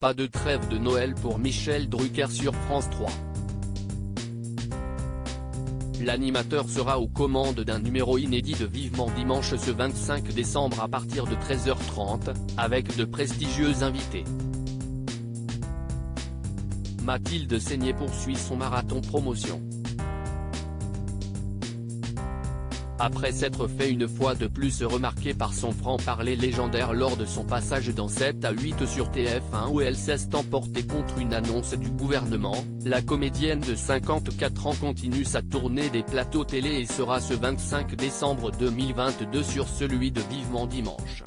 Pas de trêve de Noël pour Michel Drucker sur France 3. L'animateur sera aux commandes d'un numéro inédit de Vivement Dimanche ce 25 décembre à partir de 13h30, avec de prestigieux invités. Mathilde Seigné poursuit son marathon promotion. Après s'être fait une fois de plus remarquer par son franc-parler légendaire lors de son passage dans 7 à 8 sur TF1 où elle s'est emportée contre une annonce du gouvernement, la comédienne de 54 ans continue sa tournée des plateaux télé et sera ce 25 décembre 2022 sur celui de Vivement Dimanche.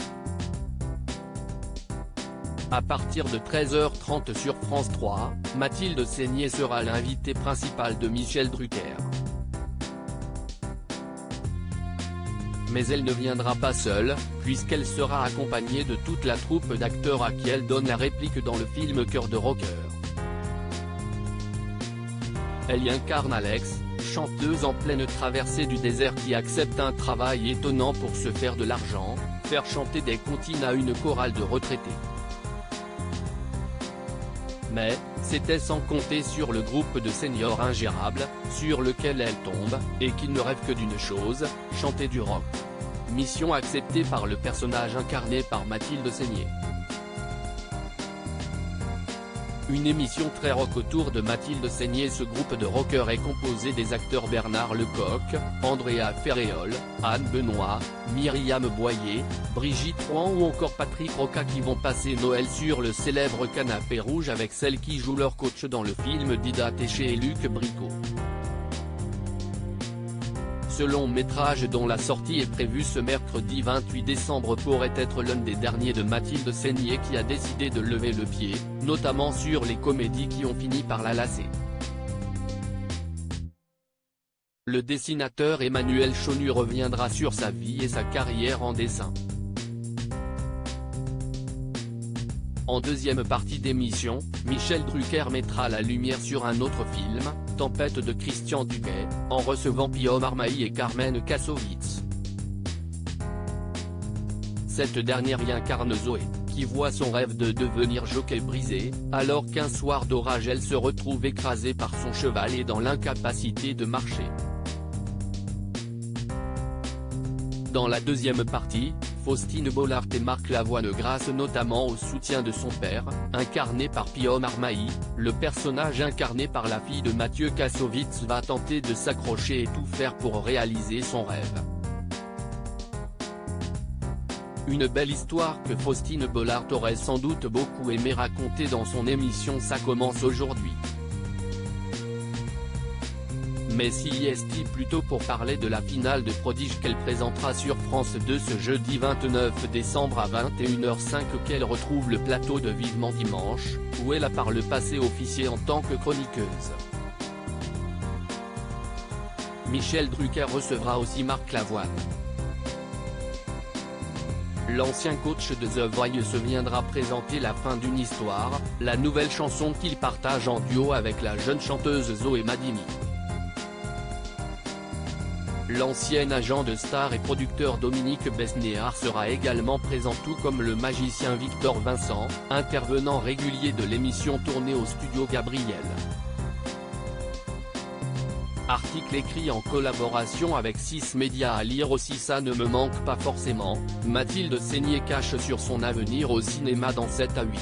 À partir de 13h30 sur France 3, Mathilde Seigné sera l'invitée principale de Michel Drucker. Mais elle ne viendra pas seule, puisqu'elle sera accompagnée de toute la troupe d'acteurs à qui elle donne la réplique dans le film Cœur de rocker. Elle y incarne Alex, chanteuse en pleine traversée du désert qui accepte un travail étonnant pour se faire de l'argent, faire chanter des comptines à une chorale de retraités. Mais, c'était sans compter sur le groupe de seniors ingérables, sur lequel elle tombe, et qui ne rêve que d'une chose, chanter du rock. Mission acceptée par le personnage incarné par Mathilde Seigné. Une émission très rock autour de Mathilde Seigné. Ce groupe de rockers est composé des acteurs Bernard Lecoq, Andrea Ferréol, Anne Benoît, Myriam Boyer, Brigitte Rouen ou encore Patrick Roca qui vont passer Noël sur le célèbre canapé rouge avec celle qui joue leur coach dans le film d'Ida Téché et Luc Bricot. Ce long métrage dont la sortie est prévue ce mercredi 28 décembre pourrait être l'un des derniers de Mathilde Seigné qui a décidé de lever le pied, notamment sur les comédies qui ont fini par la lasser. Le dessinateur Emmanuel Chonu reviendra sur sa vie et sa carrière en dessin. En deuxième partie d'émission, Michel Drucker mettra la lumière sur un autre film, Tempête de Christian Duguay, en recevant Pio Marmaille et Carmen Kassovitz. Cette dernière y incarne Zoé, qui voit son rêve de devenir jockey brisé, alors qu'un soir d'orage elle se retrouve écrasée par son cheval et dans l'incapacité de marcher. Dans la deuxième partie, Faustine Bollard et Marc Lavoine grâce notamment au soutien de son père, incarné par Pio Marmaille, le personnage incarné par la fille de Mathieu Kassovitz va tenter de s'accrocher et tout faire pour réaliser son rêve. Une belle histoire que Faustine Bollard aurait sans doute beaucoup aimé raconter dans son émission Ça commence aujourd'hui. Mais s'y est-il plutôt pour parler de la finale de Prodige qu'elle présentera sur France 2 ce jeudi 29 décembre à 21h05 qu'elle retrouve le plateau de Vivement Dimanche, où elle a par le passé officié en tant que chroniqueuse. Michel Drucker recevra aussi Marc Lavoine. L'ancien coach de The Voice viendra présenter La fin d'une histoire, la nouvelle chanson qu'il partage en duo avec la jeune chanteuse Zoé Madimi. L'ancien agent de star et producteur Dominique Besnéard sera également présent tout comme le magicien Victor Vincent, intervenant régulier de l'émission tournée au studio Gabriel. Article écrit en collaboration avec 6 médias à lire aussi. Ça ne me manque pas forcément, Mathilde Seigné cache sur son avenir au cinéma dans 7 à 8.